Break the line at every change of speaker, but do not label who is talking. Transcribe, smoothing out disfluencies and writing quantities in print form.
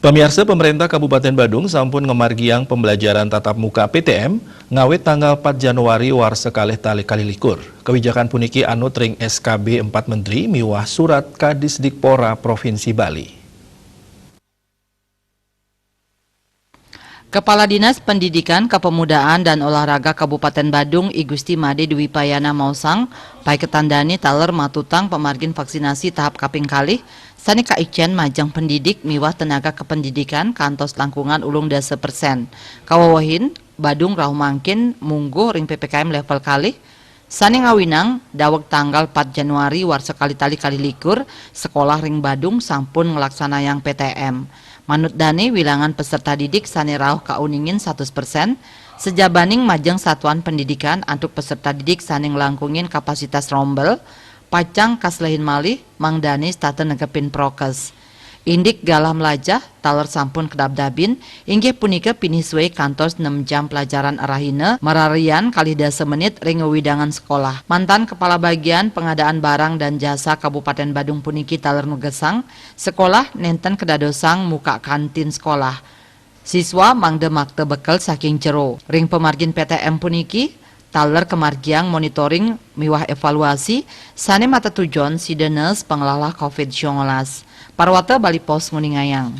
Pemirsa, pemerintah Kabupaten Badung sampun ngemargiang pembelajaran tatap muka PTM ngawit tanggal 4 Januari war sekalih tali kali likur. Kebijakan puniki anut ring SKB 4 Menteri miwah surat Kadisdikpora Provinsi Bali.
Kepala Dinas Pendidikan, Kepemudaan, dan Olahraga Kabupaten Badung, I Gusti Made Dwi Payana Mausang, pai ketandani taler matutang pemargin vaksinasi tahap kaping kalih, sani kaiken majang pendidik miwah tenaga kependidikan kantos langkungan ulung 10%. Kawawahin, Badung rahu mangkin mungguh ring PPKM level kalih, sani ngawinang daweg tanggal 4 Januari war sekali tali kali likur, sekolah ring Badung sampun ngelaksanayang PTM. Manut Dani, wilangan peserta didik sani rauh kauningin 100%, sejabaning majeng satuan pendidikan antuk peserta didik sani ngelangkungin kapasitas rombel, pacang kaslehin malih, Mang Dani stata negepin prokes. Indik galah melajah, taler sampun kedabdabin, inggih punika piniswe kantos 6 jam pelajaran arahina, mararian kali 10 menit ring widangan sekolah. Mantan Kepala Bagian Pengadaan Barang dan Jasa Kabupaten Badung puniki taler nugesang, sekolah nenten kedadosang muka kantin sekolah. Siswa mangde makte bekel saking jero. Ring pemargin PTM puniki, taler kemargiang monitoring miwah evaluasi, sane mata tujon si denes pengelola COVID-19. Parwata Bali Pos Nguningayang.